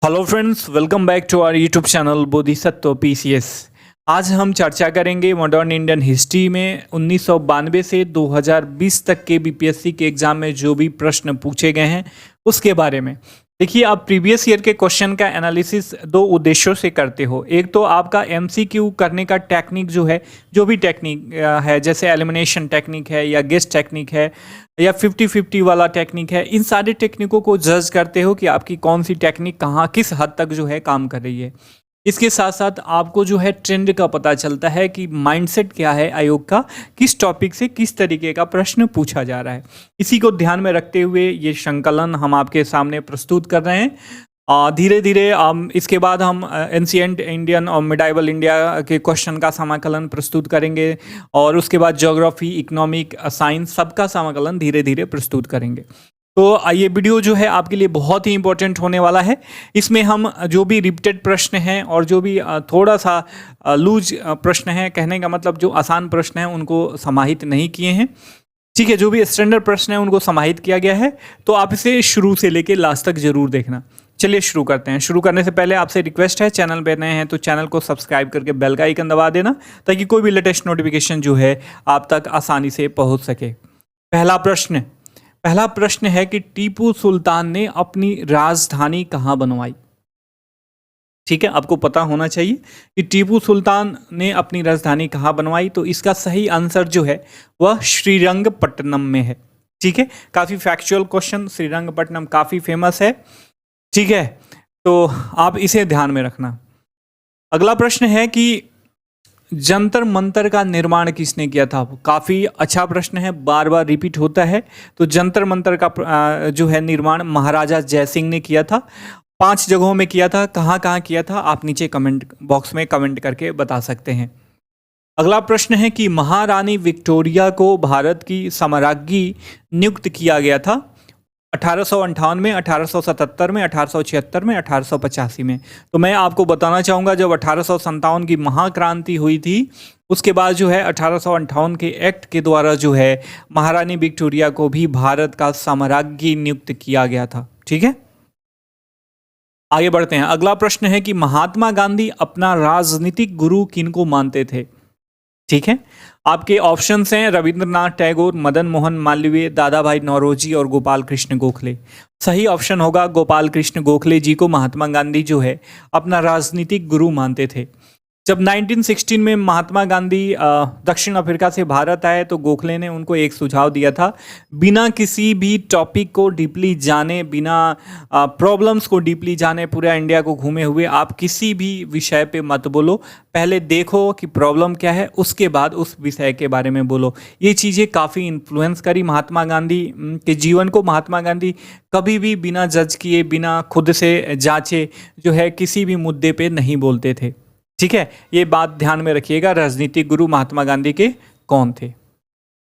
Hello friends, welcome back to our YouTube channel Bodhisattva PCS. आज हम चर्चा करेंगे मॉडर्न इंडियन हिस्ट्री में 1992 से 2020 तक के बीपीएससी के एग्जाम में जो भी प्रश्न पूछे गए हैं उसके बारे में। देखिए, आप प्रीवियस ईयर के क्वेश्चन का एनालिसिस दो उद्देश्यों से करते हो। एक तो आपका एमसीक्यू करने का टेक्निक जो है, जो भी टेक्निक है, जैसे एलिमिनेशन टेक्निक है या गेस टेक्निक है या 50-50 वाला टेक्निक है, इन सारे टेक्निकों को जज करते हो कि आपकी कौन सी टेक्निक कहाँ किस हद तक जो है काम कर रही है। इसके साथ साथ आपको जो है ट्रेंड का पता चलता है कि माइंडसेट क्या है आयोग का, किस टॉपिक से किस तरीके का प्रश्न पूछा जा रहा है। इसी को ध्यान में रखते हुए ये संकलन हम आपके सामने प्रस्तुत कर रहे हैं। धीरे धीरे इसके बाद हम एंशिएंट इंडियन और मिडाइवल इंडिया के क्वेश्चन का समाकलन प्रस्तुत करेंगे और उसके बाद ज्योग्राफी, इकोनॉमिक, साइंस सबका समाकलन धीरे धीरे प्रस्तुत करेंगे। तो ये वीडियो जो है आपके लिए बहुत ही इंपॉर्टेंट होने वाला है। इसमें हम जो भी रिपीटेड प्रश्न हैं और जो भी थोड़ा सा लूज प्रश्न हैं, कहने का मतलब जो आसान प्रश्न हैं उनको समाहित नहीं किए हैं। ठीक है, जो भी स्टैंडर्ड प्रश्न हैं उनको समाहित किया गया है। तो आप इसे शुरू से लेकर लास्ट तक जरूर देखना। चलिए शुरू करते हैं। शुरू करने से पहले आपसे रिक्वेस्ट है, चैनल पे नए हैं तो चैनल को सब्सक्राइब करके बेल का आइकन दबा देना ताकि कोई भी लेटेस्ट नोटिफिकेशन जो है आप तक आसानी से पहुँच सके। पहला प्रश्न है कि टीपू सुल्तान ने अपनी राजधानी कहाँ बनवाई। ठीक है, आपको पता होना चाहिए कि टीपू सुल्तान ने अपनी राजधानी कहाँ बनवाई। तो इसका सही आंसर जो है वह श्रीरंगपट्टनम में है। ठीक है, काफ़ी फैक्चुअल क्वेश्चन, श्रीरंगपट्टनम काफ़ी फेमस है। ठीक है, तो आप इसे ध्यान में रखना। अगला प्रश्न है कि जंतर मंतर का निर्माण किसने किया था। काफ़ी अच्छा प्रश्न है, बार बार रिपीट होता है। तो जंतर मंतर का जो है निर्माण महाराजा जयसिंह ने किया था। 5 जगहों में किया था। कहाँ कहाँ किया था आप नीचे कमेंट बॉक्स में कमेंट करके बता सकते हैं। अगला प्रश्न है कि महारानी विक्टोरिया को भारत की सम्राज्ञी नियुक्त किया गया था 1858 में, 1877 में, 1876 में, 1885 में। तो मैं आपको बताना चाहूँगा, जब 1857 की महाक्रांति हुई थी उसके बाद जो है 1858 के एक्ट के द्वारा जो है महारानी विक्टोरिया को भी भारत का सम्राज्ञी नियुक्त किया गया था। ठीक है, आगे बढ़ते हैं। अगला प्रश्न है कि महात्मा गांधी अपना राजनीतिक गुरु किनको मानते थे। ठीक है, आपके ऑप्शंस हैं रविंद्रनाथ टैगोर, मदन मोहन मालवीय, दादा भाई नौरोजी और गोपाल कृष्ण गोखले। सही ऑप्शन होगा गोपाल कृष्ण गोखले जी को महात्मा गांधी जो है अपना राजनीतिक गुरु मानते थे। जब 1916 में महात्मा गांधी दक्षिण अफ्रीका से भारत आए तो गोखले ने उनको एक सुझाव दिया था, बिना किसी भी टॉपिक को डीपली जाने, बिना प्रॉब्लम्स को डीपली जाने, पूरा इंडिया को घूमे हुए आप किसी भी विषय पे मत बोलो। पहले देखो कि प्रॉब्लम क्या है, उसके बाद उस विषय के बारे में बोलो। ये चीज़ें काफ़ी इन्फ्लुएंस करी महात्मा गांधी के जीवन को। महात्मा गांधी कभी भी बिना जज किए, बिना खुद से जांचे जो है किसी भी मुद्दे पे नहीं बोलते थे। ठीक है, ये बात ध्यान में रखिएगा। राजनीतिक गुरु महात्मा गांधी के कौन थे।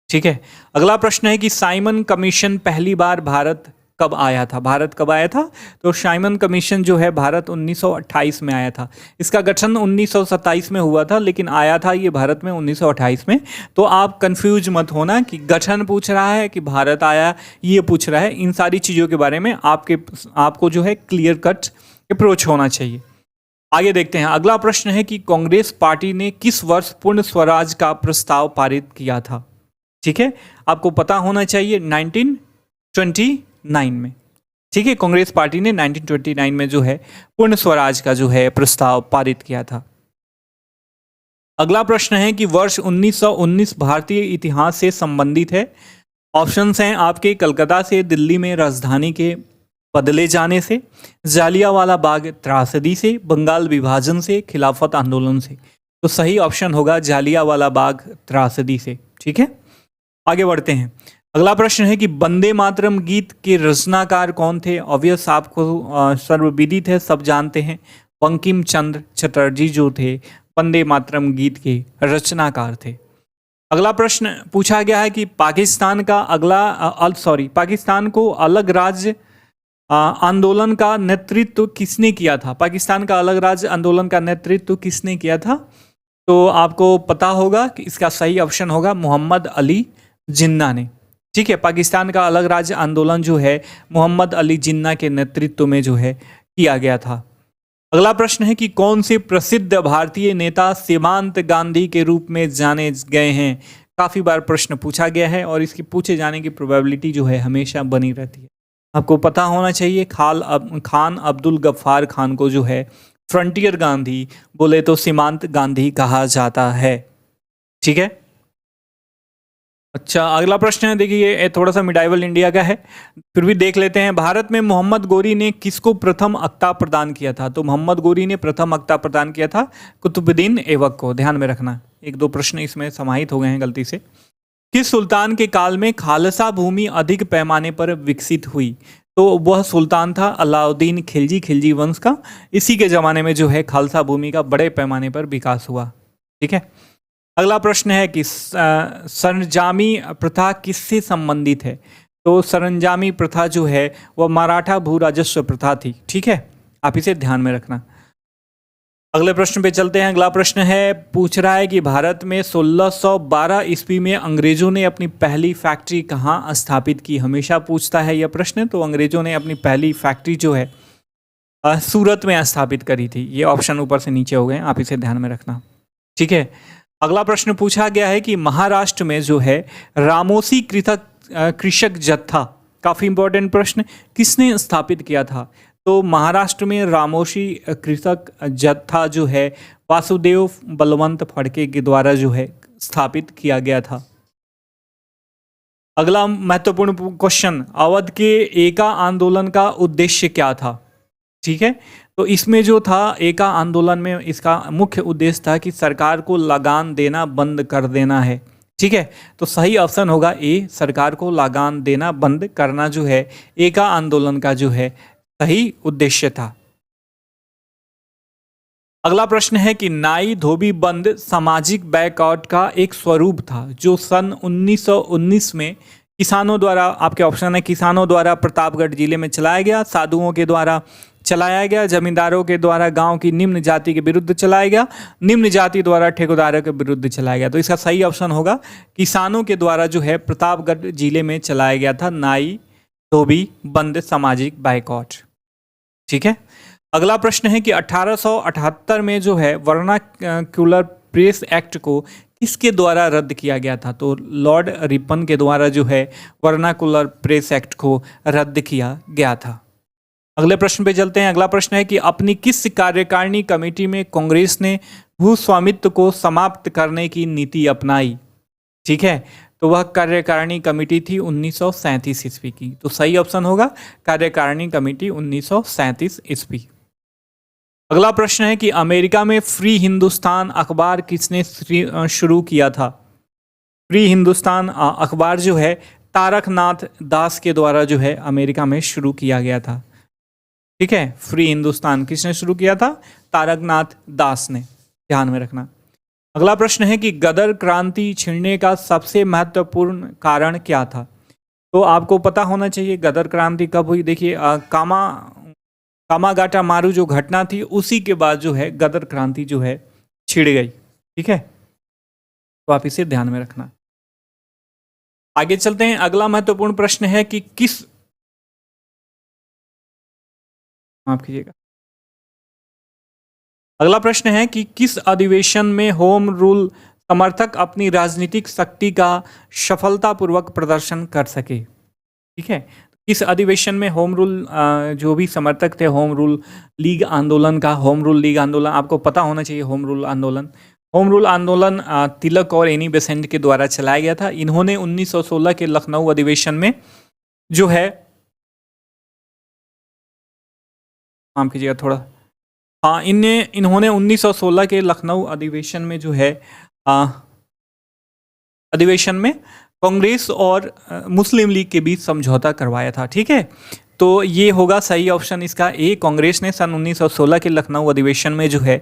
ठीक है, अगला प्रश्न है कि साइमन कमीशन पहली बार भारत कब आया था। भारत कब आया था? तो साइमन कमीशन जो है भारत 1928 में आया था। इसका गठन 1927 में हुआ था, लेकिन आया था ये भारत में 1928 में। तो आप कंफ्यूज मत होना कि गठन पूछ रहा है कि भारत आया ये पूछ रहा है। इन सारी चीज़ों के बारे में आपको जो है क्लियर कट अप्रोच होना चाहिए। आगे देखते हैं। अगला प्रश्न है कि कांग्रेस पार्टी ने किस वर्ष पूर्ण स्वराज का प्रस्ताव पारित किया था। ठीक है, आपको पता होना चाहिए 1929 में। ठीक है, कांग्रेस पार्टी ने 1929 में जो है पूर्ण स्वराज का जो है प्रस्ताव पारित किया था। अगला प्रश्न है कि वर्ष 1919 भारतीय इतिहास से संबंधित है। ऑप्शंस हैं आपके कलकत्ता से दिल्ली में राजधानी के बदले जाने से, जालियांवाला बाग त्रासदी से, बंगाल विभाजन से, खिलाफत आंदोलन से। तो सही ऑप्शन होगा जालियांवाला बाग त्रासदी से। ठीक है, आगे बढ़ते हैं। अगला प्रश्न है कि वंदे मातरम गीत के रचनाकार कौन थे। ऑब्वियस आपको सर्वविदित है, सब जानते हैं, बंकिम चंद्र चटर्जी जो थे वंदे मातरम गीत के रचनाकार थे। अगला प्रश्न पूछा गया है कि पाकिस्तान को अलग राज्य आंदोलन का नेतृत्व किसने किया था। पाकिस्तान का अलग राज्य आंदोलन का नेतृत्व किसने किया था। तो आपको पता होगा कि इसका सही ऑप्शन होगा मोहम्मद अली जिन्ना ने। ठीक है, पाकिस्तान का अलग राज्य आंदोलन जो है मोहम्मद अली जिन्ना के नेतृत्व में जो है किया गया था। अगला प्रश्न है कि कौन से प्रसिद्ध भारतीय नेता सीमांत गांधी के रूप में जाने गए हैं। काफ़ी बार प्रश्न पूछा गया है और इसकी पूछे जाने की प्रोबेबिलिटी जो है हमेशा बनी रहती है। आपको पता होना चाहिए खान अब्दुल गफ्फार खान को जो है फ्रंटियर गांधी बोले तो सीमांत गांधी कहा जाता है। ठीक है, अच्छा अगला प्रश्न है, देखिए ये थोड़ा सा मिडाइवल इंडिया का है, फिर भी देख लेते हैं। भारत में मोहम्मद गोरी ने किसको प्रथम अक्ता प्रदान किया था? तो मोहम्मद गोरी ने प्रथम अक्ता प्रदान किया था कुतुबुद्दीन ऐबक को। ध्यान में रखना, एक दो प्रश्न इसमें समाहित हो गए हैं गलती से। किस सुल्तान के काल में खालसा भूमि अधिक पैमाने पर विकसित हुई? तो वह सुल्तान था अलाउद्दीन खिलजी वंश का। इसी के ज़माने में जो है खालसा भूमि का बड़े पैमाने पर विकास हुआ। ठीक है, अगला प्रश्न है कि सरंजामी प्रथा किससे संबंधित है? तो सरंजामी प्रथा जो है वह मराठा भू राजस्व प्रथा थी। ठीक है, आप इसे ध्यान में रखना। अगले प्रश्न पे चलते हैं। अगला प्रश्न है, पूछ रहा है कि भारत में 1612 ईस्वी में अंग्रेजों ने अपनी पहली फैक्ट्री कहाँ स्थापित की? हमेशा पूछता है यह प्रश्न। तो अंग्रेजों ने अपनी पहली फैक्ट्री जो है सूरत में स्थापित करी थी। ये ऑप्शन ऊपर से नीचे हो गए, आप इसे ध्यान में रखना। ठीक है, अगला प्रश्न पूछा गया है कि महाराष्ट्र में जो है रामोसी कृषक जत्था, काफ़ी इंपॉर्टेंट प्रश्न, किसने स्थापित किया था? तो महाराष्ट्र में रामोसी कृषक जत्था जो है वासुदेव बलवंत फड़के के द्वारा जो है स्थापित किया गया था। अगला महत्वपूर्ण क्वेश्चन, अवध के एका आंदोलन का उद्देश्य क्या था? ठीक है, तो इसमें जो था एका आंदोलन में इसका मुख्य उद्देश्य था कि सरकार को लगान देना बंद कर देना है। ठीक है, तो सही ऑप्शन होगा ए, सरकार को लगान देना बंद करना जो है एका आंदोलन का जो है सही उद्देश्य था। अगला प्रश्न है कि नाई धोबी बंद सामाजिक बैकआउट का एक स्वरूप था जो सन 1919 में किसानों द्वारा, आपके ऑप्शन है किसानों द्वारा प्रतापगढ़ जिले में चलाया गया, साधुओं के द्वारा चलाया गया, जमींदारों के द्वारा गांव की निम्न जाति के विरुद्ध चलाया गया, निम्न जाति द्वारा ठेकेदारों के विरुद्ध चलाया गया। तो इसका सही ऑप्शन होगा किसानों के द्वारा जो है प्रतापगढ़ जिले में चलाया गया था नाई धोबी बंद सामाजिक बाइकॉट। ठीक है, अगला प्रश्न है कि 1878 में जो है वर्नाक्यूलर प्रेस एक्ट को किसके द्वारा रद्द किया गया था? तो लॉर्ड रिपन के द्वारा जो है वर्नाक्यूलर प्रेस एक्ट को रद्द किया गया था। अगले प्रश्न पे चलते हैं। अगला प्रश्न है कि अपनी किस कार्यकारिणी कमेटी में कांग्रेस ने भू स्वामित्व को समाप्त करने की नीति अपनाई? ठीक है, तो वह कार्यकारिणी कमेटी थी 1937 ईस्वी की। तो सही ऑप्शन होगा कार्यकारिणी कमेटी 1937 ईस्वी। अगला प्रश्न है कि अमेरिका में फ्री हिंदुस्तान अखबार किसने शुरू किया था? फ्री हिंदुस्तान अखबार जो है तारकनाथ दास के द्वारा जो है अमेरिका में शुरू किया गया था। ठीक है, फ्री हिंदुस्तान किसने शुरू किया था? तारकनाथ दास ने, ध्यान में रखना। अगला प्रश्न है कि गदर क्रांति छिड़ने का सबसे महत्वपूर्ण कारण क्या था? तो आपको पता होना चाहिए गदर क्रांति कब हुई। देखिए कामागाटा मारू जो घटना थी उसी के बाद जो है गदर क्रांति जो है छिड़ गई। ठीक है, तो आप इसे ध्यान में रखना। आगे चलते हैं। अगला महत्वपूर्ण प्रश्न है कि माफ कीजिएगा, अगला प्रश्न है कि किस अधिवेशन में होम रूल समर्थक अपनी राजनीतिक शक्ति का सफलतापूर्वक प्रदर्शन कर सके? ठीक है, इस अधिवेशन में होम रूल जो भी समर्थक थे होम रूल लीग आंदोलन का, होम रूल लीग आंदोलन आपको पता होना चाहिए। होम रूल आंदोलन तिलक और एनी बेसेंट के द्वारा चलाया गया था। इन्होंने 1916 के लखनऊ अधिवेशन में जो है, माफ कीजिएगा थोड़ा, हाँ इन्होंने 1916 के लखनऊ अधिवेशन में जो है अधिवेशन में कांग्रेस और मुस्लिम लीग के बीच समझौता करवाया था। ठीक है, तो ये होगा सही ऑप्शन इसका ए, कांग्रेस ने सन 1916 के लखनऊ अधिवेशन में जो है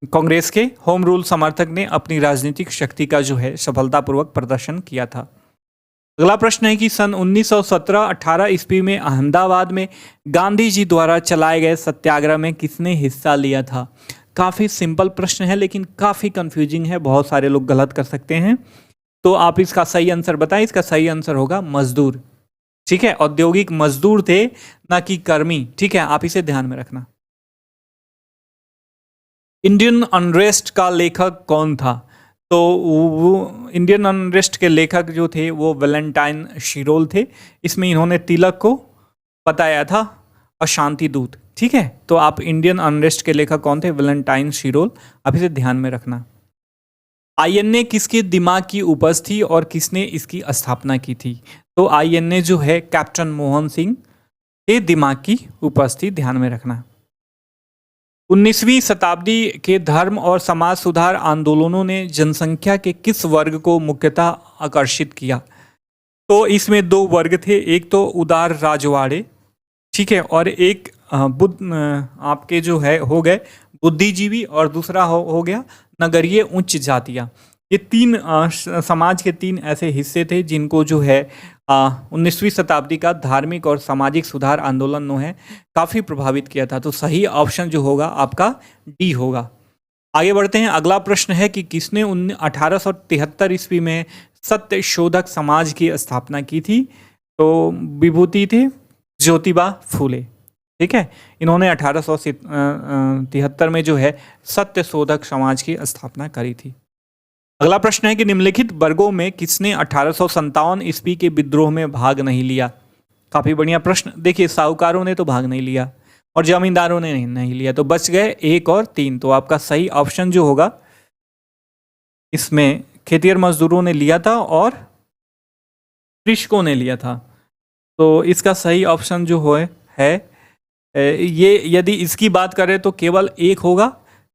कांग्रेस के होम रूल समर्थक ने अपनी राजनीतिक शक्ति का जो है सफलतापूर्वक प्रदर्शन किया था। अगला प्रश्न है कि सन 1917-18 ईस्वी में अहमदाबाद में गांधी जी द्वारा चलाए गए सत्याग्रह में किसने हिस्सा लिया था? काफ़ी सिंपल प्रश्न है लेकिन काफ़ी कंफ्यूजिंग है, बहुत सारे लोग गलत कर सकते हैं। तो आप इसका सही आंसर बताएं। इसका सही आंसर होगा मजदूर। ठीक है, औद्योगिक मजदूर थे ना कि कर्मी। ठीक है, आप इसे ध्यान में रखना। इंडियन अनरेस्ट का लेखक कौन था? तो वो इंडियन अनरेस्ट के लेखक जो थे वो वैलेंटाइन शिरोल थे। इसमें इन्होंने तिलक को बताया था अशांति दूत। ठीक है, तो आप इंडियन अनरेस्ट के लेखक कौन थे? वैलेंटाइन शिरोल। आप इसे ध्यान में रखना। आईएनए किसके दिमाग की उपज थी और किसने इसकी स्थापना की थी? तो आईएनए जो है कैप्टन मोहन सिंह के दिमाग की उपज थी, ध्यान में रखना। 19वीं शताब्दी के धर्म और समाज सुधार आंदोलनों ने जनसंख्या के किस वर्ग को मुख्यतः आकर्षित किया? तो इसमें दो वर्ग थे, एक तो उदार राजवाड़े, ठीक है, और एक आपके जो है हो गए बुद्धिजीवी, और दूसरा हो गया नगरीय उच्च जातियाँ। ये तीन समाज के तीन ऐसे हिस्से थे जिनको जो है 19वीं शताब्दी का धार्मिक और सामाजिक सुधार आंदोलन है काफ़ी प्रभावित किया था। तो सही ऑप्शन जो होगा आपका डी होगा। आगे बढ़ते हैं। अगला प्रश्न है कि किसने 1873 ईस्वी में सत्य शोधक समाज की स्थापना की थी? तो विभूति थे ज्योतिबा फूले। ठीक है, इन्होंने 1873 में जो है सत्य शोधक समाज की स्थापना करी थी। अगला प्रश्न है कि निम्नलिखित वर्गों में किसने 1857 ईस्वी के विद्रोह में भाग नहीं लिया? काफी बढ़िया प्रश्न। देखिए, साहूकारों ने तो भाग नहीं लिया और जमींदारों ने नहीं लिया, तो बच गए 1 और 3। तो आपका सही ऑप्शन जो होगा इसमें खेतिहर मजदूरों ने लिया था और कृषकों ने लिया था। तो इसका सही ऑप्शन जो है ये, यदि इसकी बात करें तो केवल 1 होगा।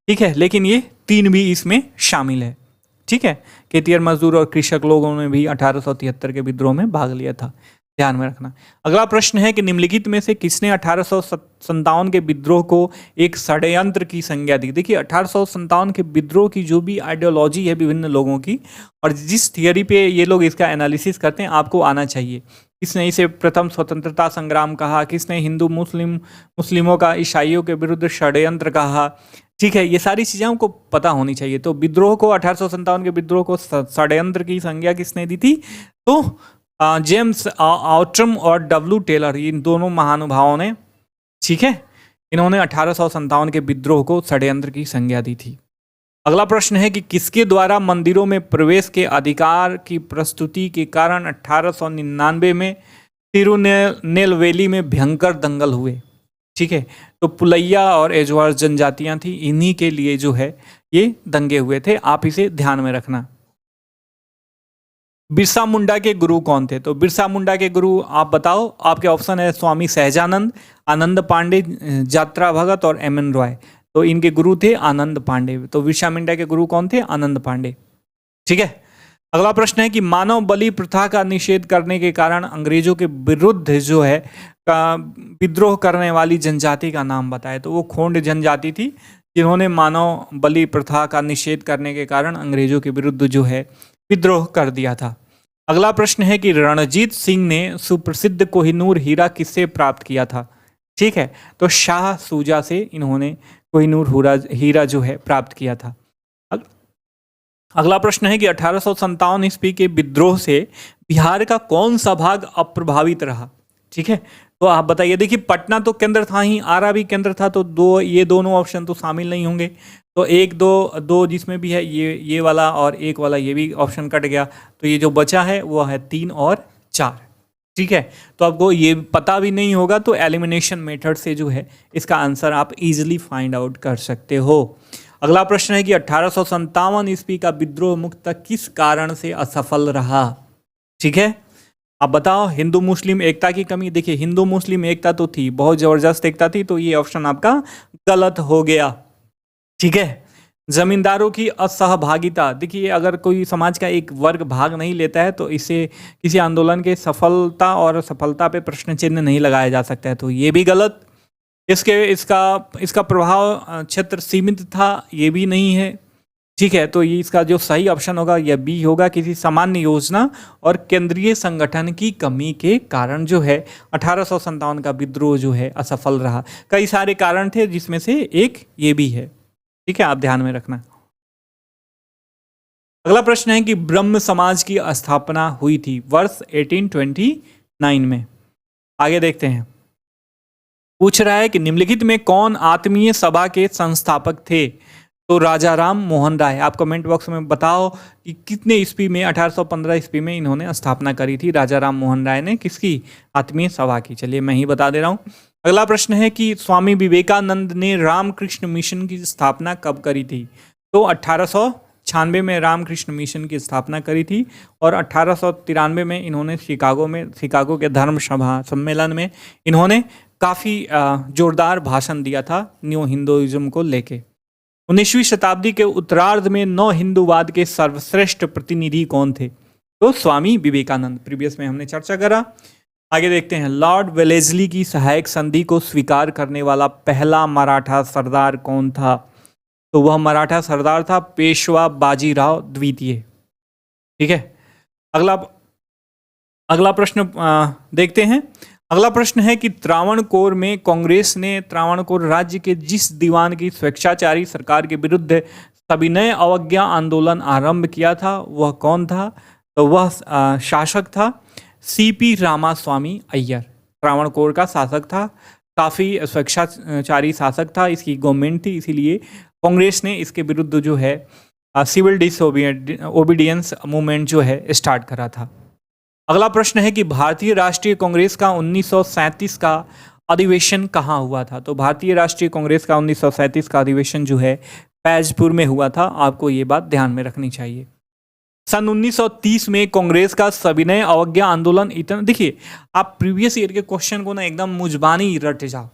ठीक है, लेकिन ये 3 भी इसमें शामिल है। ठीक है, खेतिहर मजदूर और कृषक लोगों ने भी 1873 के विद्रोह में भाग लिया था, ध्यान में रखना। अगला प्रश्न है कि निम्नलिखित में से किसने 1857 के विद्रोह को एक षड्यंत्र की संज्ञा दी? देखिए, 1857 के विद्रोह की जो भी आइडियोलॉजी है विभिन्न लोगों की, और जिस थियरी पे ये लोग इसका एनालिसिस करते हैं, आपको आना चाहिए। किसने इसे प्रथम स्वतंत्रता संग्राम कहा, किसने हिंदू मुस्लिमों का ईसाइयों के विरुद्ध षड्यंत्र कहा। ठीक है, ये सारी चीज़ें हमको पता होनी चाहिए। तो विद्रोह को 1857 के विद्रोह को षड्यंत्र की संज्ञा किसने दी थी? तो जेम्स आउट्रम और डब्ल्यू टेलर, इन दोनों महानुभावों ने, ठीक है, इन्होंने 1857 के विद्रोह को षड्यंत्र की संज्ञा दी थी। अगला प्रश्न है कि किसके द्वारा मंदिरों में प्रवेश के अधिकार की प्रस्तुति के कारण 1899 में तिरुनेलवेली में भयंकर दंगल हुए? ठीक है, तो पुलैया और एजवार जनजातियां थी, इन्हीं के लिए जो है ये दंगे हुए थे। आप इसे ध्यान में रखना। बिरसा मुंडा के गुरु कौन थे? तो बिरसा मुंडा के गुरु आप बताओ। आपके ऑप्शन है स्वामी सहजानंद, आनंद पांडे, यात्रा भगत और एम.एन. रॉय। तो इनके गुरु थे आनंद पांडे। तो बिरसा मुंडा के गुरु कौन थे? आनंद पांडे। ठीक है, अगला प्रश्न है कि मानव बलि प्रथा का निषेध करने के कारण अंग्रेजों के विरुद्ध जो है का विद्रोह करने वाली जनजाति का नाम बताए। तो वो खोंड जनजाति थी जिन्होंने मानव बलि प्रथा का निषेध करने के कारण अंग्रेजों के विरुद्ध जो है विद्रोह कर दिया था। अगला प्रश्न है कि रणजीत सिंह ने सुप्रसिद्ध कोहिनूर हीरा किससे प्राप्त किया था? ठीक है, तो शाह सूजा से इन्होंने कोहिनूर हीरा जो है प्राप्त किया था। अगला प्रश्न है कि 1857 ईस्वी के विद्रोह से बिहार का कौन सा भाग अप्रभावित रहा? ठीक है, तो आप बताइए। देखिए, पटना तो केंद्र था ही, आरा भी केंद्र था, तो ये दोनों ऑप्शन तो शामिल नहीं होंगे। तो 1, 2 जिसमें भी है ये वाला और 1 वाला ये भी ऑप्शन कट गया। तो ये जो बचा है वो है 3 और 4। ठीक है, तो आपको ये पता भी नहीं होगा तो एलिमिनेशन मेथड से जो है इसका आंसर आप इजीली फाइंड आउट कर सकते हो। अगला प्रश्न है कि 1857 ईस्वी का विद्रोह मुख्यतः किस कारण से असफल रहा? ठीक है, आप बताओ। हिंदू मुस्लिम एकता की कमी। देखिए, हिंदू मुस्लिम एकता तो थी, बहुत जबरदस्त एकता थी, तो ये ऑप्शन आपका गलत हो गया। ठीक है, जमींदारों की असहभागिता। देखिए, अगर कोई समाज का एक वर्ग भाग नहीं लेता है तो इसे किसी आंदोलन के सफलता और सफलता पे प्रश्न चिन्ह नहीं लगाया जा सकता है, तो ये भी गलत। इसका प्रभाव क्षेत्र सीमित था, ये भी नहीं है। ठीक है, तो ये इसका जो सही ऑप्शन होगा यह बी होगा। किसी सामान्य योजना और केंद्रीय संगठन की कमी के कारण जो है 1857 का विद्रोह जो है असफल रहा। कई सारे कारण थे जिसमें से एक ये भी है। ठीक है, आप ध्यान में रखना। अगला प्रश्न है कि ब्रह्म समाज की स्थापना हुई थी वर्ष 1829 में। आगे देखते हैं, पूछ रहा है कि निम्नलिखित में कौन आत्मीय सभा के संस्थापक थे? तो राजा राम मोहन राय। आप कमेंट बॉक्स में बताओ कि कितने ईस्वी में, 1815 ईस्वी में इन्होंने स्थापना करी थी राजा राम मोहन राय ने, किसकी? आत्मीय सभा की। चलिए मैं ही बता दे रहा हूँ। अगला प्रश्न है कि स्वामी विवेकानंद ने रामकृष्ण मिशन की स्थापना कब करी थी? तो 1896 में रामकृष्ण मिशन की स्थापना करी थी और 1893 में इन्होंने शिकागो के धर्म सभा सम्मेलन में इन्होंने काफ़ी जोरदार भाषण दिया था न्यू हिंदुइज्म को लेके। 19वीं शताब्दी के उत्तरार्ध में नव हिंदूवाद के सर्वश्रेष्ठ प्रतिनिधि कौन थे? तो स्वामी विवेकानंद। प्रीवियस में हमने चर्चा करा। आगे देखते हैं, लॉर्ड वेलेस्ली की सहायक संधि को स्वीकार करने वाला पहला मराठा सरदार कौन था? तो वह मराठा सरदार था पेशवा बाजीराव द्वितीय। ठीक है, अगला प्रश्न देखते हैं। अगला प्रश्न है कि त्रावणकोर में कांग्रेस ने त्रावणकोर राज्य के जिस दीवान की स्वेच्छाचारी सरकार के विरुद्ध सविनय अवज्ञा आंदोलन आरंभ किया था वह कौन था? तो वह शासक था सीपी रामास्वामी अय्यर। त्रावणकोर का शासक था, काफ़ी स्वेच्छाचारी शासक था, इसकी गवर्नमेंट थी, इसीलिए कांग्रेस ने इसके विरुद्ध जो है सिविल डिसओबीडियंस मूवमेंट जो है स्टार्ट करा था। अगला प्रश्न है कि भारतीय राष्ट्रीय कांग्रेस का 1937 का अधिवेशन कहाँ हुआ था? तो भारतीय राष्ट्रीय कांग्रेस का 1937 का अधिवेशन जो है फैजपुर में हुआ था। आपको ये बात ध्यान में रखनी चाहिए। सन 1930 में कांग्रेस का सविनय अवज्ञा आंदोलन इतना, देखिए आप प्रीवियस ईयर के क्वेश्चन को ना एकदम मुजबानी रट जाओ,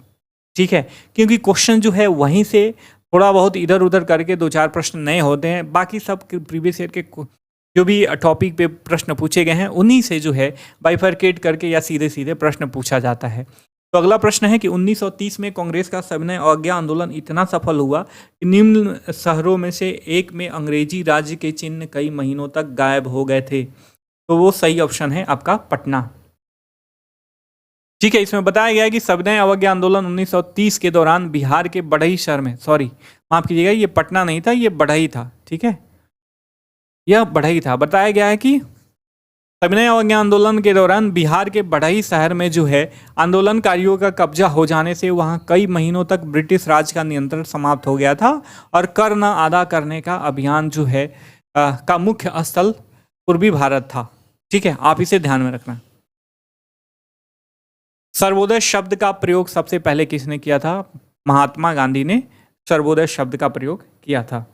ठीक है, क्योंकि क्वेश्चन जो है वहीं से थोड़ा बहुत इधर उधर करके 2-4 प्रश्न नए होते हैं, बाकी सब प्रीवियस ईयर के जो भी टॉपिक पे प्रश्न पूछे गए हैं उन्हीं से जो है बाइफरकेट करके या सीधे सीधे प्रश्न पूछा जाता है। तो अगला प्रश्न है कि 1930 में कांग्रेस का सविनय अवज्ञा आंदोलन इतना सफल हुआ कि निम्न शहरों में से एक में अंग्रेजी राज्य के चिन्ह कई महीनों तक गायब हो गए थे। तो वो सही ऑप्शन है आपका पटना। ठीक है, इसमें बताया गया है कि सविनय अवज्ञा आंदोलन 1930 के दौरान बिहार के बढ़ई शहर में, सॉरी माफ कीजिएगा, ये पटना नहीं था, ये बढ़ई था। ठीक है, यह बढ़ई था। बताया गया है कि सविनय अवज्ञा आंदोलन के दौरान बिहार के बढ़ई शहर में जो है आंदोलनकारियों का कब्जा हो जाने से वहां कई महीनों तक ब्रिटिश राज का नियंत्रण समाप्त हो गया था और कर न अदा करने का अभियान जो है का मुख्य स्थल पूर्वी भारत था। ठीक है, आप इसे ध्यान में रखना। सर्वोदय शब्द का प्रयोग सबसे पहले किसने किया था? महात्मा गांधी ने सर्वोदय शब्द का प्रयोग किया था।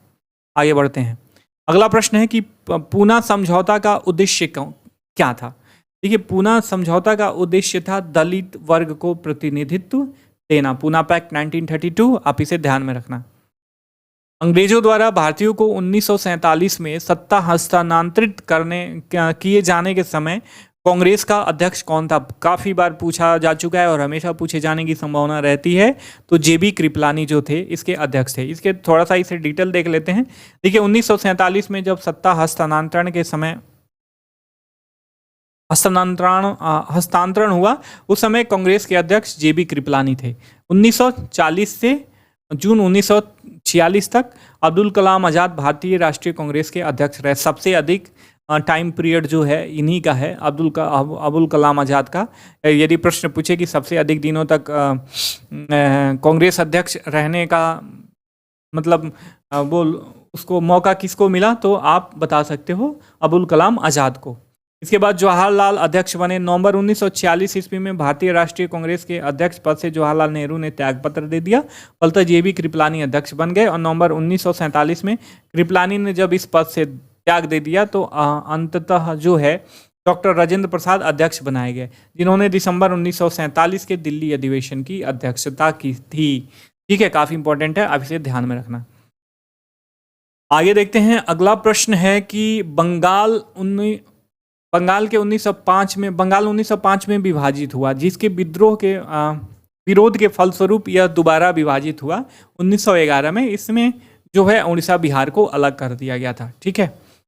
आगे बढ़ते हैं। अगला प्रश्न है कि पूना समझौता का उद्देश्य क्या था? देखिए, पूना समझौता का उद्देश्य था दलित वर्ग को प्रतिनिधित्व देना। पूना पैक्ट 1932, आप इसे ध्यान में रखना। अंग्रेजों द्वारा भारतीयों को 1947 में सत्ता हस्तांतरित किए जाने के समय कांग्रेस का अध्यक्ष कौन था? काफी बार पूछा जा चुका है और हमेशा पूछे जाने की संभावना रहती है। तो जेबी कृपलानी जो थे इसके अध्यक्ष थे। इसके थोड़ा सा इसे डिटेल देख लेते हैं। देखिए, 1947 में जब सत्ता हस्तांतरण के समय हस्तांतरण हुआ उस समय कांग्रेस के अध्यक्ष जेबी कृपलानी थे। 1940 से जून 1946 तक अब्दुल कलाम आज़ाद भारतीय राष्ट्रीय कांग्रेस के अध्यक्ष रहे। सबसे अधिक टाइम पीरियड जो है इन्हीं का है, अब्दुल कलाम आज़ाद का। यदि प्रश्न पूछे कि सबसे अधिक दिनों तक कांग्रेस अध्यक्ष रहने का मतलब वो उसको मौका किसको मिला, तो आप बता सकते हो अब्दुल कलाम आज़ाद को। इसके बाद जवाहरलाल अध्यक्ष बने। नवंबर 1946 ईस्वी में भारतीय राष्ट्रीय कांग्रेस के अध्यक्ष पद से जवाहरलाल नेहरू ने त्यागपत्र दे दिया, फलतः जेबी कृपलानी अध्यक्ष बन गए। और नवंबर 1947 में कृपलानी ने जब इस पद से त्याग दे दिया तो अंततः जो है डॉक्टर राजेंद्र प्रसाद अध्यक्ष बनाए गए, जिन्होंने दिसंबर 1947 के दिल्ली अधिवेशन की अध्यक्षता की थी। ठीक है, काफी इंपॉर्टेंट है, आप इसे ध्यान में रखना। आगे देखते हैं। अगला प्रश्न है कि बंगाल 1905 में विभाजित हुआ, जिसके विरोध के फलस्वरूप यह दोबारा विभाजित हुआ 1911 में। इसमें जो है उड़ीसा बिहार को अलग कर दिया गया था। ठीक है,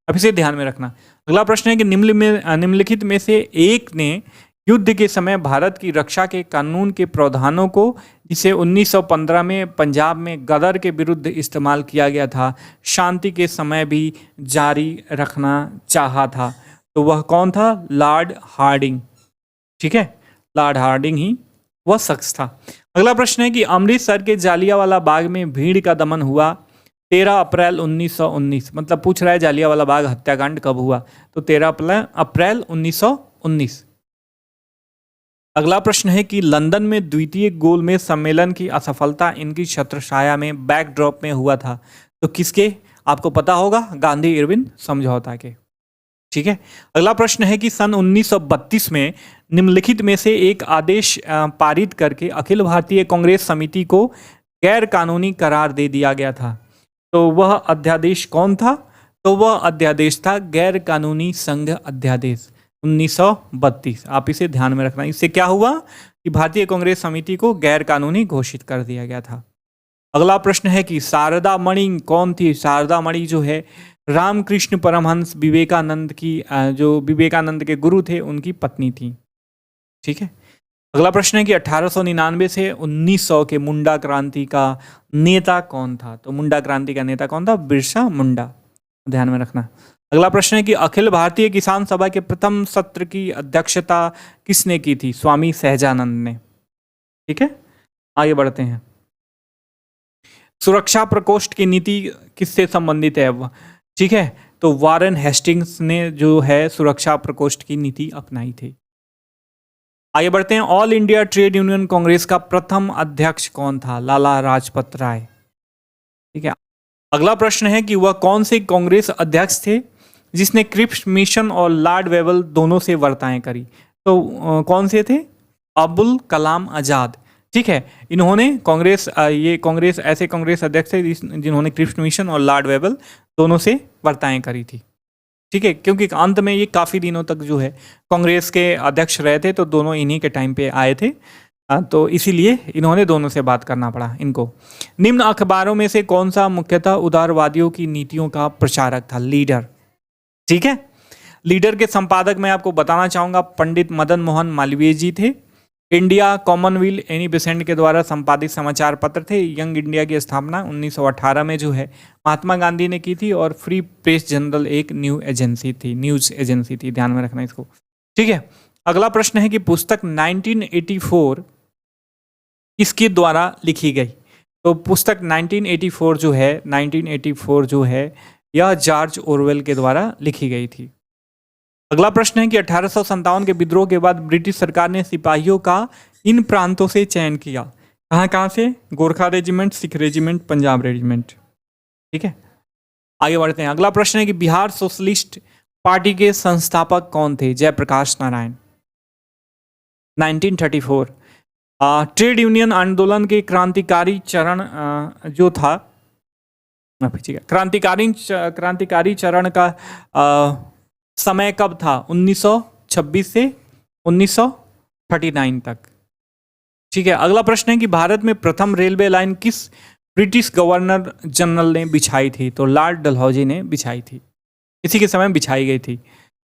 अब इसे ध्यान में रखना। अगला प्रश्न है कि निम्नलिखित में से एक ने युद्ध के समय भारत की रक्षा के कानून के प्रावधानों को, जिसे 1915 में पंजाब में गदर के विरुद्ध इस्तेमाल किया गया था, शांति के समय भी जारी रखना चाहा था। तो वह कौन था? Lord Hardinge. ठीक है, लॉर्ड हार्डिंग ही वह शख्स था। अगला प्रश्न है कि अमृतसर के जालियांवाला बाग में भीड़ का दमन हुआ 13 अप्रैल 1919, मतलब पूछ रहा है जालियांवाला बाग हत्याकांड कब हुआ, तो 13 अप्रैल 1919। अगला प्रश्न है कि लंदन में द्वितीय गोलमेज सम्मेलन की असफलता इनकी छत्रछाया में बैकड्रॉप में हुआ था, तो किसके, आपको पता होगा, गांधी इरविन समझौता के। ठीक है। अगला प्रश्न है कि सन 1932 में निम्नलिखित में से एक आदेश पारित करके अखिल भारतीय कांग्रेस समिति को गैर कानूनी करार दे दिया गया था, तो वह अध्यादेश कौन था, तो वह अध्यादेश था गैर कानूनी संघ अध्यादेश 1932। आप इसे ध्यान में रखना। इससे क्या हुआ कि भारतीय कांग्रेस समिति को गैर कानूनी घोषित कर दिया गया था। अगला प्रश्न है कि शारदा मणि कौन थी। शारदा मणि जो है रामकृष्ण परमहंस विवेकानंद की, जो विवेकानंद के गुरु थे, उनकी पत्नी थी। ठीक है। अगला प्रश्न है कि 1899 से 1900 के मुंडा क्रांति का नेता कौन था, तो मुंडा क्रांति का नेता कौन था, बिरसा मुंडा, ध्यान में रखना। अगला प्रश्न है कि अखिल भारतीय किसान सभा के प्रथम सत्र की अध्यक्षता किसने की थी, स्वामी सहजानंद ने। ठीक है, आगे बढ़ते हैं। सुरक्षा प्रकोष्ठ की नीति किससे संबंधित है, ठीक है, तो वारेन हेस्टिंग्स ने जो है सुरक्षा प्रकोष्ठ की नीति अपनाई थी। आगे बढ़ते हैं। All India trade union Congress का प्रथम अध्यक्ष कौन था, लाला लाजपत राय। ठीक है। अगला प्रश्न है कि वह कौन से कांग्रेस अध्यक्ष थे जिसने क्रिप्स मिशन और लॉर्ड वेवल दोनों से वार्ताएं करी, तो कौन से थे, अब्दुल कलाम आजाद। ठीक है, इन्होंने कांग्रेस, ये कांग्रेस ऐसे कांग्रेस अध्यक्ष थे जिन्होंने क्रिप्स मिशन और लॉर्ड वेवल दोनों से वार्ताएं करी थी। ठीक है, क्योंकि अंत में ये काफ़ी दिनों तक जो है कांग्रेस के अध्यक्ष रहे थे, तो दोनों इन्हीं के टाइम पे आए थे, तो इसीलिए इन्होंने दोनों से बात करना पड़ा इनको। निम्न अखबारों में से कौन सा मुख्यतः उदारवादियों की नीतियों का प्रचारक था, लीडर। ठीक है, लीडर के संपादक मैं आपको बताना चाहूँगा पंडित मदन मोहन मालवीय जी थे। इंडिया कॉमनवेल्थ एनी बेसेंट के द्वारा संपादित समाचार पत्र थे। यंग इंडिया की स्थापना 1918 में जो है महात्मा गांधी ने की थी, और फ्री प्रेस जनरल एक न्यूज़ एजेंसी थी, ध्यान में रखना इसको। ठीक है। अगला प्रश्न है कि पुस्तक 1984 किसके द्वारा लिखी गई, तो पुस्तक 1984 जो है यह जॉर्ज ऑरवेल के द्वारा लिखी गई थी। अगला प्रश्न है कि 1857 के विद्रोह के बाद ब्रिटिश सरकार ने सिपाहियों का इन प्रांतों से चयन किया, कहाँ से, Gorkha regiment, Sikh regiment, Punjab regiment. ठीक है, आगे बढ़ते हैं। अगला प्रश्न है कि बिहार सोशलिस्ट पार्टी के संस्थापक कौन थे, जयप्रकाश नारायण। 1934 ट्रेड यूनियन आंदोलन के क्रांतिकारी चरण जो था, क्रांतिकारी चरण का समय कब था, 1926 से 1939 तक। ठीक है। अगला प्रश्न है कि भारत में प्रथम रेलवे लाइन किस ब्रिटिश गवर्नर जनरल ने बिछाई थी, तो लॉर्ड डलहौजी ने बिछाई थी, इसी के समय बिछाई गई थी।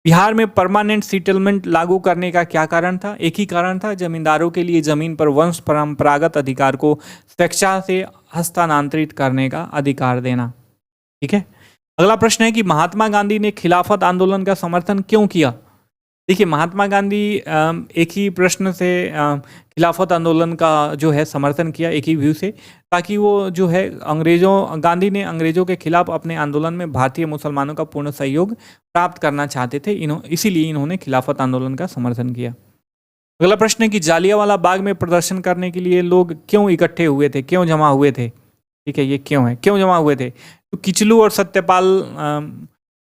बिहार में परमानेंट सेटलमेंट लागू करने का क्या कारण था, एक ही कारण था, जमींदारों के लिए जमीन पर वंश परंपरागत अधिकार को स्वेच्छा से हस्तांतरित करने का अधिकार देना। ठीक है। अगला प्रश्न है कि महात्मा गांधी ने खिलाफत आंदोलन का समर्थन क्यों किया। देखिए, महात्मा गांधी एक ही प्रश्न से खिलाफत आंदोलन का जो है समर्थन किया, एक ही व्यू से, ताकि वो जो है गांधी ने अंग्रेजों के खिलाफ अपने आंदोलन में भारतीय मुसलमानों का पूर्ण सहयोग प्राप्त करना चाहते थे, इसीलिए इन्होंने खिलाफत आंदोलन का समर्थन किया। अगला प्रश्न है कि जालियांवाला बाग में प्रदर्शन करने के लिए लोग क्यों इकट्ठे हुए थे, क्यों जमा हुए थे। ठीक है, ये क्यों है, क्यों जमा हुए थे, तो किचलू और सत्यपाल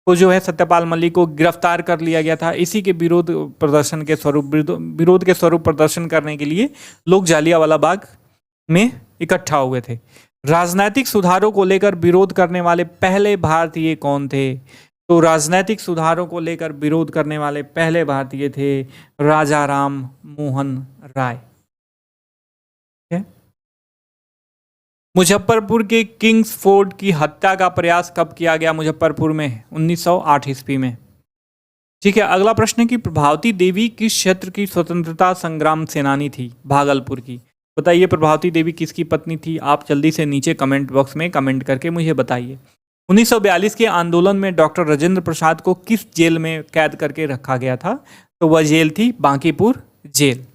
को जो है, सत्यपाल मलिक को गिरफ्तार कर लिया गया था, इसी के विरोध के स्वरूप प्रदर्शन करने के लिए लोग जालियांवाला बाग में इकट्ठा हुए थे। राजनीतिक सुधारों को लेकर विरोध करने वाले पहले भारतीय कौन थे, तो राजनीतिक सुधारों को लेकर विरोध करने वाले पहले भारतीय थे राजा राम मोहन राय। मुजफ्फरपुर के किंग्स फोर्ट की हत्या का प्रयास कब किया गया, मुजफ्फरपुर में 1908 ईस्वी में। ठीक है। अगला प्रश्न है कि प्रभावती देवी किस क्षेत्र की स्वतंत्रता संग्राम सेनानी थी, भागलपुर की। बताइए प्रभावती देवी किसकी पत्नी थी, आप जल्दी से नीचे कमेंट बॉक्स में कमेंट करके मुझे बताइए। 1942 के आंदोलन में डॉक्टर राजेंद्र प्रसाद को किस जेल में कैद करके रखा गया था, तो वह जेल थी बांकीपुर जेल।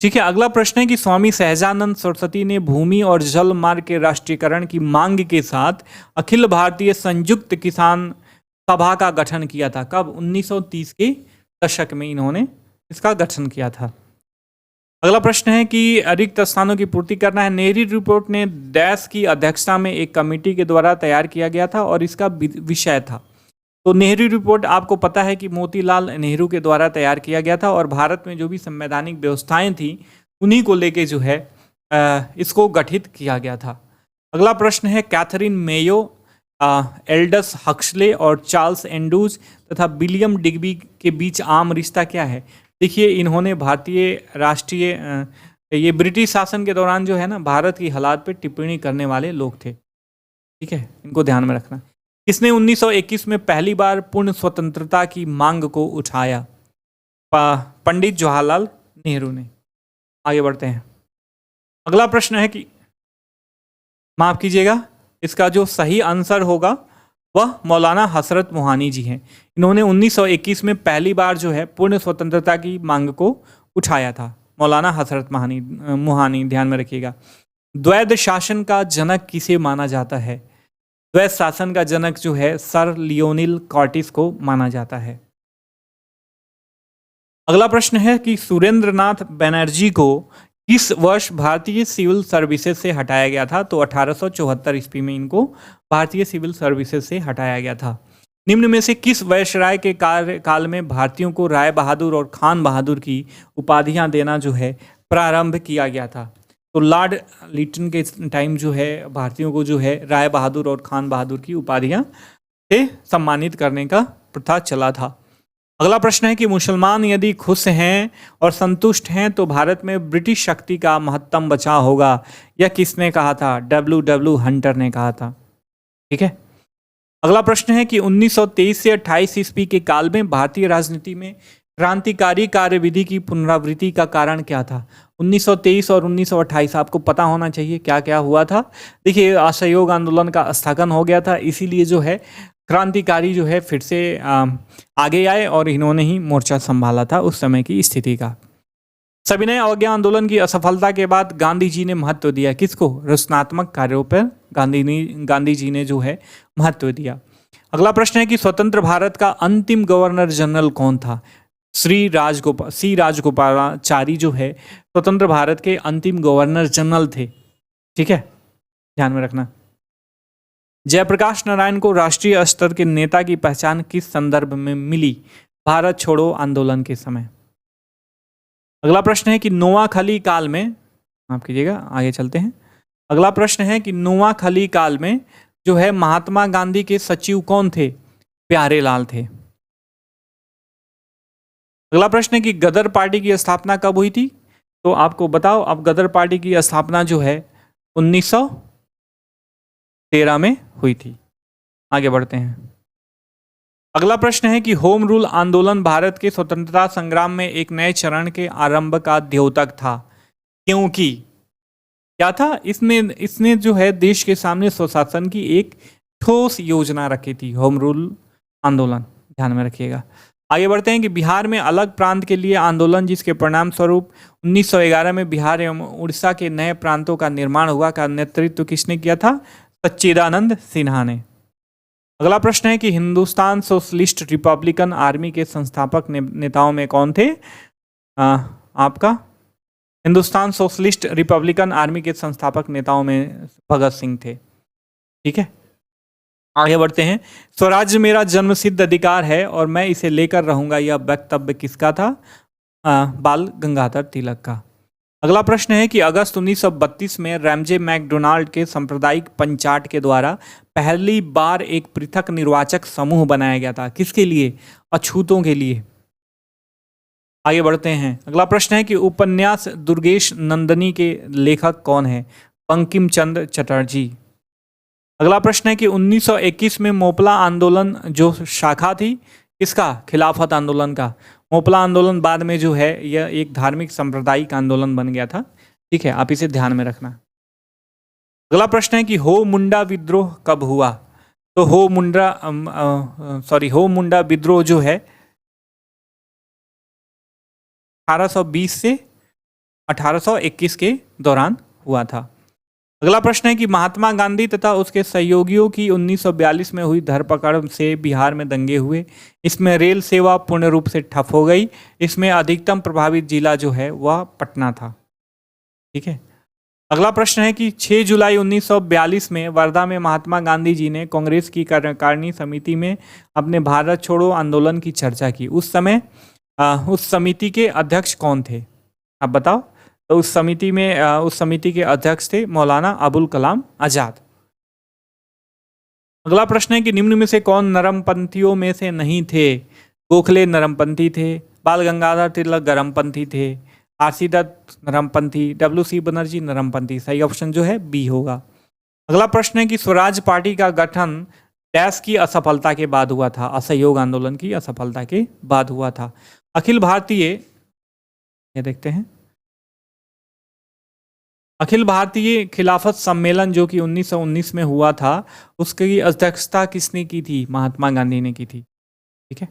ठीक है, अगला प्रश्न है कि स्वामी सहजानंद सरस्वती ने भूमि और जल मार्ग के राष्ट्रीयकरण की मांग के साथ अखिल भारतीय संयुक्त किसान सभा का गठन किया था। कब? 1930 के दशक में इन्होंने इसका गठन किया था। अगला प्रश्न है कि रिक्त स्थानों की पूर्ति करना है। नेहरू रिपोर्ट ने डैश की अध्यक्षता में एक कमेटी के द्वारा तैयार किया गया था और इसका विषय था। तो नेहरू रिपोर्ट आपको पता है कि मोतीलाल नेहरू के द्वारा तैयार किया गया था और भारत में जो भी संवैधानिक व्यवस्थाएं थी उन्हीं को लेके जो है इसको गठित किया गया था। अगला प्रश्न है कैथरीन मेयो, एल्डस हक्सले और चार्ल्स एंड्रूज तथा विलियम डिग्बी के बीच आम रिश्ता क्या है? देखिए, इन्होंने भारतीय राष्ट्रीय ये ब्रिटिश शासन के दौरान जो है ना भारत की हालात पे टिप्पणी करने वाले लोग थे। ठीक है, इनको ध्यान में रखना। किसने 1921 में पहली बार पूर्ण स्वतंत्रता की मांग को उठाया? पंडित जवाहरलाल नेहरू ने। आगे बढ़ते हैं। अगला प्रश्न है कि माफ कीजिएगा, इसका जो सही आंसर होगा वह मौलाना हसरत मोहानी जी हैं। इन्होंने 1921 में पहली बार जो है पूर्ण स्वतंत्रता की मांग को उठाया था। मौलाना हसरत मोहानी, ध्यान में रखिएगा। द्वैध शासन का जनक किसे माना जाता है? द्वैध शासन का जनक जो है सर लियोनिल कॉर्टिस को माना जाता है। अगला प्रश्न है कि सुरेंद्रनाथ बनर्जी को किस वर्ष भारतीय सिविल सर्विसेज से हटाया गया था? तो 1874 ईस्वी में इनको भारतीय सिविल सर्विसेज से हटाया गया था। निम्न में से किस वायसराय के कार्यकाल में भारतीयों को राय बहादुर और खान बहादुर की उपाधियां देना जो है प्रारंभ किया गया था? तो लॉर्ड लिटन के टाइम जो है भारतीयों को जो है राय बहादुर और खान बहादुर की उपाधियां से सम्मानित करने का प्रथा चला था। अगला प्रश्न है कि मुसलमान यदि खुश हैं और संतुष्ट हैं तो भारत में ब्रिटिश शक्ति का महत्तम बचाव होगा। यह किसने कहा था? W हंटर ने कहा था। ठीक है, अगला प्रश्न है कि 1923 से 28 ईस्वी के काल में भारतीय राजनीति में क्रांतिकारी कार्यविधि की पुनरावृत्ति का कारण क्या था? 1923 और 1928 आपको पता होना चाहिए क्या क्या हुआ था। देखिए, असहयोग आंदोलन का स्थगन हो गया था, इसीलिए जो है क्रांतिकारी जो है फिर से आगे आए और इन्होंने ही मोर्चा संभाला था उस समय की स्थिति का। सविनय अवज्ञा आंदोलन की असफलता के बाद गांधी जी ने महत्व दिया किसको? रचनात्मक कार्यों पर गांधी जी ने जो है महत्व दिया। अगला प्रश्न है कि स्वतंत्र भारत का अंतिम गवर्नर जनरल कौन था? सी राजगोपालाचारी जो है स्वतंत्र भारत के अंतिम गवर्नर जनरल थे। ठीक है, ध्यान में रखना। जयप्रकाश नारायण को राष्ट्रीय स्तर के नेता की पहचान किस संदर्भ में मिली? भारत छोड़ो आंदोलन के समय। अगला प्रश्न है कि नोआखली काल में, माफ कीजिएगा आगे चलते हैं। अगला प्रश्न है कि नोआखली काल में जो है महात्मा गांधी के सचिव कौन थे? प्यारेलाल थे। अगला प्रश्न है कि गदर पार्टी की स्थापना कब हुई थी? तो आपको बताओ, अब गदर पार्टी की स्थापना जो है 1913 में हुई थी। आगे बढ़ते हैं। अगला प्रश्न है कि होम रूल आंदोलन भारत के स्वतंत्रता संग्राम में एक नए चरण के आरंभ का द्योतक था, क्योंकि क्या था? इसने जो है देश के सामने स्वशासन की एक ठोस योजना रखी थी। होम रूल आंदोलन, ध्यान में रखिएगा। आगे बढ़ते हैं कि बिहार में अलग प्रांत के लिए आंदोलन, जिसके परिणाम स्वरूप 1911 में बिहार एवं उड़ीसा के नए प्रांतों का निर्माण हुआ, का नेतृत्व किसने किया था? सच्चिदानंद सिन्हा ने। अगला प्रश्न है कि हिंदुस्तान सोशलिस्ट रिपब्लिकन आर्मी के संस्थापक नेताओं में कौन थे? आपका हिंदुस्तान सोशलिस्ट रिपब्लिकन आर्मी के संस्थापक नेताओं में भगत सिंह थे। ठीक है, आगे बढ़ते हैं। स्वराज्य मेरा जन्मसिद्ध अधिकार है और मैं इसे लेकर रहूंगा, यह वक्तव्य किसका था? बाल गंगाधर तिलक का। अगला प्रश्न है कि अगस्त 1932 में रैमजे मैकडोनाल्ड के सांप्रदायिक पंचाट के द्वारा पहली बार एक पृथक निर्वाचक समूह बनाया गया था। किसके लिए? अछूतों के लिए। आगे बढ़ते हैं। अगला प्रश्न है कि उपन्यास दुर्गेश नंदनी के लेखक कौन है? बंकिम चंद्र चटर्जी। अगला प्रश्न है कि 1921 में मोपला आंदोलन जो शाखा थी किसका? खिलाफत आंदोलन का। मोपला आंदोलन बाद में जो है यह एक धार्मिक सांप्रदायिक आंदोलन बन गया था। ठीक है, आप इसे ध्यान में रखना। अगला प्रश्न है कि हो मुंडा विद्रोह कब हुआ? तो हो मुंडा विद्रोह जो है 1820 से 1821 के दौरान हुआ था। अगला प्रश्न है कि महात्मा गांधी तथा उसके सहयोगियों की 1942 में हुई धरपकड़ से बिहार में दंगे हुए। इसमें रेल सेवा पूर्ण रूप से ठप हो गई। इसमें अधिकतम प्रभावित जिला जो है वह पटना था। ठीक है। अगला प्रश्न है कि 6 जुलाई 1942 में वर्धा में महात्मा गांधी जी ने कांग्रेस की कार्यकारिणी समिति में अपने भारत छोड़ो आंदोलन की चर्चा की। उस समय उस समिति के अध्यक्ष कौन थे, आप बताओ। तो उस समिति के अध्यक्ष थे मौलाना अबुल कलाम आजाद। अगला प्रश्न है कि निम्न में से कौन नरमपंथियों में से नहीं थे। गोखले नरमपंथी थे, बाल गंगाधर तिलक गरमपंथी थे, आरसी दत्त नरमपंथी, डब्ल्यू.सी. बनर्जी नरमपंथी। सही ऑप्शन जो है बी होगा। अगला प्रश्न है कि स्वराज पार्टी का गठन डैश की असफलता के बाद हुआ था। असहयोग आंदोलन की असफलता के बाद हुआ था। अखिल भारतीय, ये देखते हैं, अखिल भारतीय खिलाफत सम्मेलन जो कि 1919 में हुआ था, उसकी अध्यक्षता किसने की थी। महात्मा गांधी ने की थी। ठीक है।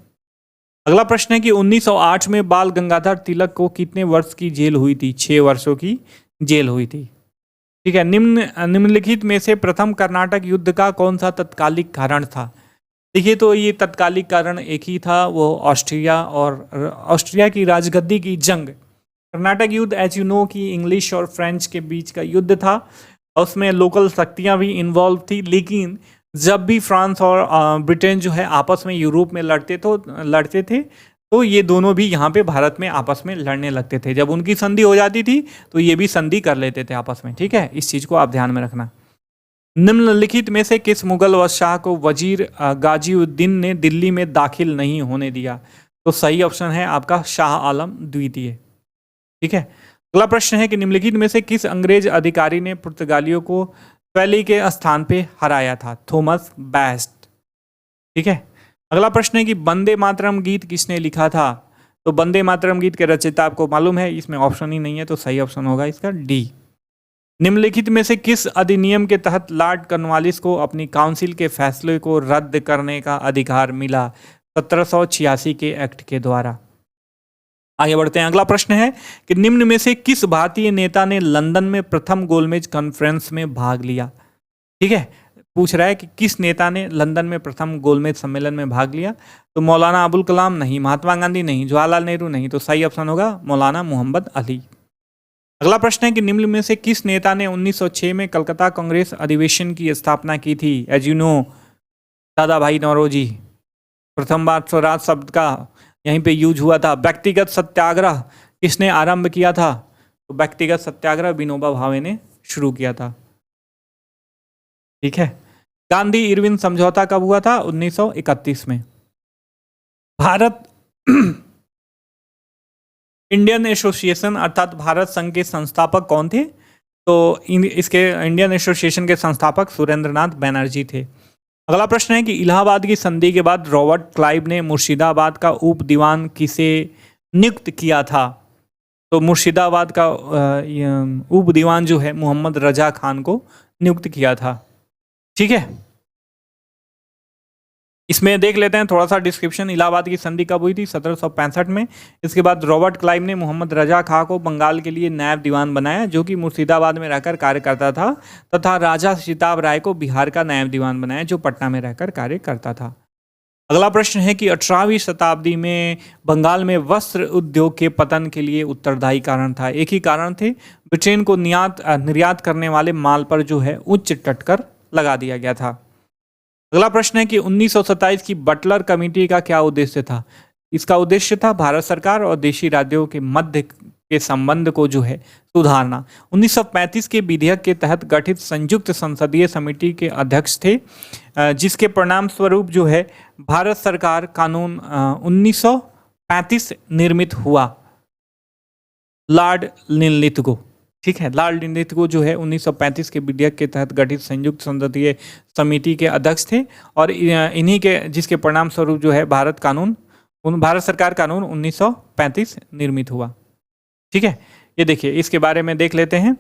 अगला प्रश्न है कि 1908 में बाल गंगाधर तिलक को कितने वर्ष की जेल हुई थी। 6 वर्षों की जेल हुई थी। ठीक है। निम्नलिखित में से प्रथम कर्नाटक युद्ध का कौन सा तत्कालिक कारण था। देखिए, तो ये तत्कालिक कारण एक ही था, वो ऑस्ट्रिया की राजगद्दी की जंग। कर्नाटक युद्ध एज यू नो कि इंग्लिश और फ्रेंच के बीच का युद्ध था। उसमें लोकल शक्तियां भी इन्वॉल्व थी, लेकिन जब भी फ्रांस और ब्रिटेन जो है आपस में यूरोप में लड़ते थे तो ये दोनों भी यहाँ पे भारत में आपस में लड़ने लगते थे। जब उनकी संधि हो जाती थी तो ये भी संधि कर लेते थे आपस में। ठीक है, इस चीज़ को आप ध्यान में रखना। निम्नलिखित में से किस मुगल बादशाह को वजीर गाजीउद्दीन ने दिल्ली में दाखिल नहीं होने दिया। तो सही ऑप्शन है आपका शाह आलम द्वितीय। ठीक है। अगला प्रश्न है कि निम्नलिखित में से किस अंग्रेज अधिकारी ने पुर्तगालियों को वैली के स्थान पे हराया था। Thomas best. ठीक है। अगला प्रश्न है कि वंदे मातरम गीत किसने लिखा था। तो वंदे मातरम गीत के रचयिता आपको मालूम है, इसमें ऑप्शन ही नहीं है, तो सही ऑप्शन होगा इसका डी। निम्नलिखित में से किस अधिनियम के तहत लॉर्ड कॉर्नवालिस को अपनी काउंसिल के फैसले को रद्द करने का अधिकार मिला। 1786 के एक्ट के द्वारा। आगे बढ़ते हैं। अगला प्रश्न है कि निम्न में से किस भारतीय नेता ने लंदन में प्रथम गोलमेज कॉन्फ्रेंस में भाग लिया। ठीक है, पूछ रहा है कि किस नेता ने लंदन में प्रथम गोलमेज सम्मेलन में भाग लिया। तो मौलाना अबुल कलाम नहीं, महात्मा गांधी नहीं, जवाहरलाल नेहरू नहीं, तो सही ऑप्शन होगा मौलाना मोहम्मद अली। अगला प्रश्न है कि निम्न में से किस नेता ने 1906 में कलकत्ता कांग्रेस अधिवेशन की स्थापना की थी। एज यू नो दादा भाई नौरोजी। प्रथम बार स्वराज शब्द का यहीं पे यूज हुआ था। व्यक्तिगत सत्याग्रह किसने आरंभ किया था। तो व्यक्तिगत सत्याग्रह विनोबा भावे ने शुरू किया था। ठीक है। गांधी इरविन समझौता कब हुआ था। 1931 में। भारत इंडियन एसोसिएशन अर्थात भारत संघ के संस्थापक कौन थे। तो इसके इंडियन एसोसिएशन के संस्थापक सुरेंद्रनाथ बैनर्जी थे। अगला प्रश्न है कि इलाहाबाद की संधि के बाद रॉबर्ट क्लाइव ने मुर्शिदाबाद का उप दीवान किसे नियुक्त किया था। तो मुर्शिदाबाद का उप दीवान जो है मोहम्मद रजा खान को नियुक्त किया था। ठीक है, इसमें देख लेते हैं थोड़ा सा डिस्क्रिप्शन। इलाहाबाद की संधि कब हुई थी। 1765 में। इसके बाद रॉबर्ट क्लाइव ने मोहम्मद रजा खां को बंगाल के लिए नायब दीवान बनाया, जो कि मुर्शिदाबाद में रहकर कार्य करता था, तथा राजा सिताब राय को बिहार का नायब दीवान बनाया, जो पटना में रहकर कार्य करता था। अगला प्रश्न है कि 18वीं शताब्दी में बंगाल में वस्त्र उद्योग के पतन के लिए उत्तरदायी कारण था। एक ही कारण थे, ब्रिटेन को निर्यात करने वाले माल पर जो है उच्च टटकर लगा दिया गया था। अगला प्रश्न है कि 1927 की बटलर कमेटी का क्या उद्देश्य था। इसका उद्देश्य था भारत सरकार और देशी राज्यों के मध्य के संबंध को जो है सुधारना। 1935 के विधेयक के तहत गठित संयुक्त संसदीय समिति के अध्यक्ष थे, जिसके परिणाम स्वरूप जो है भारत सरकार कानून 1935 निर्मित हुआ। Lord Linlithgow. ठीक है, लॉर्ड लिनलिथगो जो है 1935 के विधेयक के तहत गठित संयुक्त संसदीय समिति के अध्यक्ष थे, और इन्हीं के जिसके परिणाम स्वरूप जो है भारत सरकार कानून 1935 निर्मित हुआ। ठीक है, ये देखिए इसके बारे में देख लेते हैं।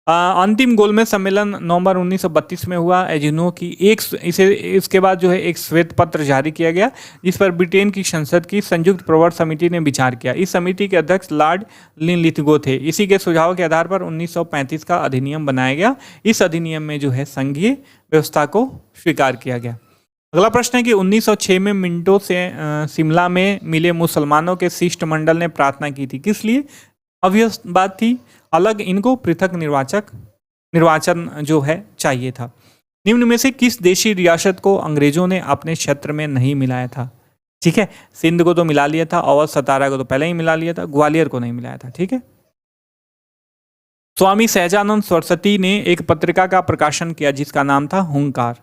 अंतिम गोलमेज सम्मेलन नवंबर 1932 में हुआ। एज यू नो कि इसके बाद जो है एक श्वेत पत्र जारी किया गया जिस पर ब्रिटेन की संसद की संयुक्त प्रवर समिति ने विचार किया। इस समिति के अध्यक्ष लॉर्ड लिनलिथगो थे। इसी के सुझाव के आधार पर 1935 का अधिनियम बनाया गया। इस अधिनियम में जो है संघीय व्यवस्था को स्वीकार किया गया। अगला प्रश्न है कि 1906 में मिंटो से शिमला में मिले मुसलमानों के शिष्टमंडल ने प्रार्थना की थी। किस लिए? ऑब्वियस बात थी, अलग इनको पृथक निर्वाचन जो है चाहिए था। निम्न में से किस देशी रियासत को अंग्रेजों ने अपने क्षेत्र में नहीं मिलाया था? ठीक है, सिंध को तो मिला लिया था, अवध सतारा को तो पहले ही मिला लिया था, ग्वालियर को नहीं मिलाया था। ठीक है, स्वामी सहजानंद सरस्वती ने एक पत्रिका का प्रकाशन किया जिसका नाम था हुंकार।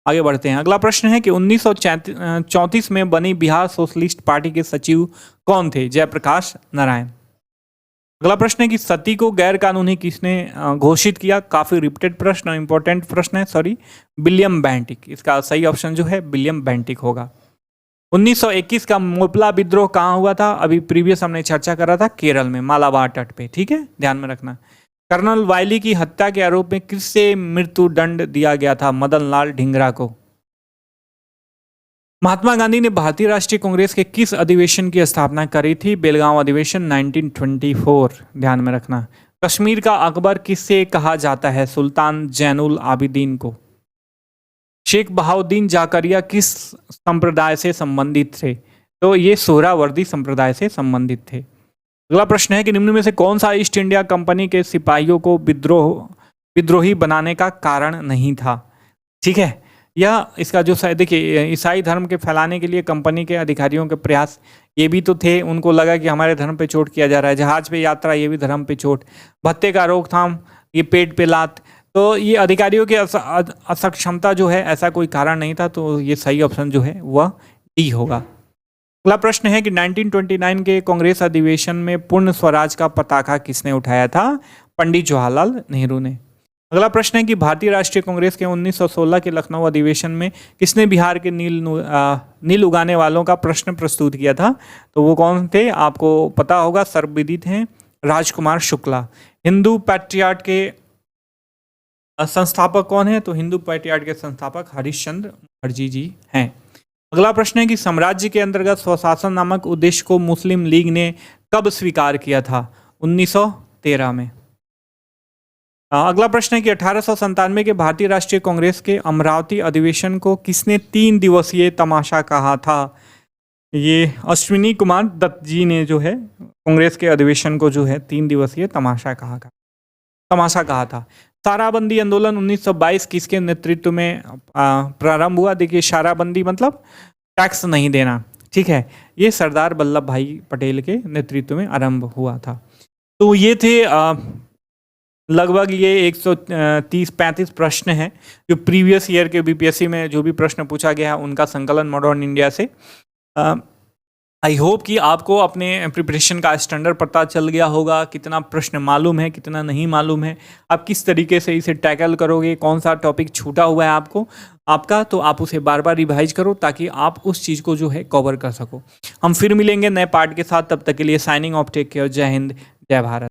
आगे बढ़ते हैं। अगला प्रश्न है कि 1934 में बनी बिहार सोशलिस्ट पार्टी के सचिव कौन थे? जयप्रकाश नारायण। अगला प्रश्न है कि सती को गैर कानूनी किसने घोषित किया? काफी रिपीटेड प्रश्न, इंपॉर्टेंट प्रश्न है, सॉरी, विलियम बेंटिक। इसका सही ऑप्शन जो है विलियम बेंटिक होगा। 1921 का मोपला विद्रोह कहाँ हुआ था? अभी प्रीवियस हमने चर्चा करा था, केरल में, मालाबार तट पे। ठीक है, ध्यान में रखना। कर्नल वायली की हत्या के आरोप में किससे मृत्यु दंड दिया गया था? मदन लाल ढींगरा को। महात्मा गांधी ने भारतीय राष्ट्रीय कांग्रेस के किस अधिवेशन की स्थापना करी थी? बेलगांव अधिवेशन 1924। ध्यान में रखना। कश्मीर का अकबर किससे कहा जाता है? सुल्तान जैनुल आबिदीन को। शेख बहाउद्दीन जाकरिया किस संप्रदाय से संबंधित थे? तो ये सोहरावर्दी संप्रदाय से संबंधित थे। अगला प्रश्न है कि निम्न में से कौन सा ईस्ट इंडिया कंपनी के सिपाहियों को विद्रोही बनाने का कारण नहीं था? ठीक है, यह इसका जो देखिए, ईसाई धर्म के फैलाने के लिए कंपनी के अधिकारियों के प्रयास ये भी तो थे। उनको लगा कि हमारे धर्म पे चोट किया जा रहा है, जहाज पे यात्रा ये भी धर्म पे चोट, भत्ते का रोकथाम ये पेट पे लात, तो ये अधिकारियों की असक्षमता जो है, ऐसा कोई कारण नहीं था। तो ये सही ऑप्शन जो है वह डी होगा। अगला प्रश्न है कि 1929 के कांग्रेस अधिवेशन में पूर्ण स्वराज का पताका किसने उठाया था? पंडित जवाहरलाल नेहरू ने। अगला प्रश्न है कि भारतीय राष्ट्रीय कांग्रेस के 1916 के लखनऊ अधिवेशन में किसने बिहार के नील उगाने वालों का प्रश्न प्रस्तुत किया था? तो वो कौन थे? आपको पता होगा, सर्वविदित हैं, राजकुमार शुक्ला। हिंदू पैट्रियाट के संस्थापक कौन है? तो हिंदू पैट्रियाट के संस्थापक हरिश्चंद्र मुखर्जी जी हैं। अगला प्रश्न है कि साम्राज्य के अंतर्गत स्वशासन नामक उद्देश्य को मुस्लिम लीग ने कब स्वीकार किया था? 1913 में। अगला प्रश्न है कि 1897 के भारतीय राष्ट्रीय कांग्रेस के अमरावती अधिवेशन को किसने 3 दिवसीय तमाशा कहा था? ये अश्विनी कुमार दत्त जी ने जो है कांग्रेस के अधिवेशन को जो है 3 दिवसीय तमाशा कहा था। साराबंदी आंदोलन 1922 किसके नेतृत्व में प्रारंभ हुआ? देखिए, साराबंदी मतलब टैक्स नहीं देना। ठीक है, ये सरदार वल्लभ भाई पटेल के नेतृत्व में आरंभ हुआ था। तो ये थे लगभग ये 130-35 प्रश्न हैं जो प्रीवियस ईयर के बीपीएससी में जो भी प्रश्न पूछा गया है उनका संकलन मॉडर्न इंडिया से। आई होप कि आपको अपने प्रिपरेशन का स्टैंडर्ड पता चल गया होगा, कितना प्रश्न मालूम है, कितना नहीं मालूम है, आप किस तरीके से इसे टैकल करोगे, कौन सा टॉपिक छूटा हुआ है आपका, तो आप उसे बार बार रिवाइज करो ताकि आप उस चीज़ को जो है कवर कर सको। हम फिर मिलेंगे नए पार्ट के साथ, तब तक के लिए साइनिंग ऑफ, टेक केयर, जय हिंद, जय भारत।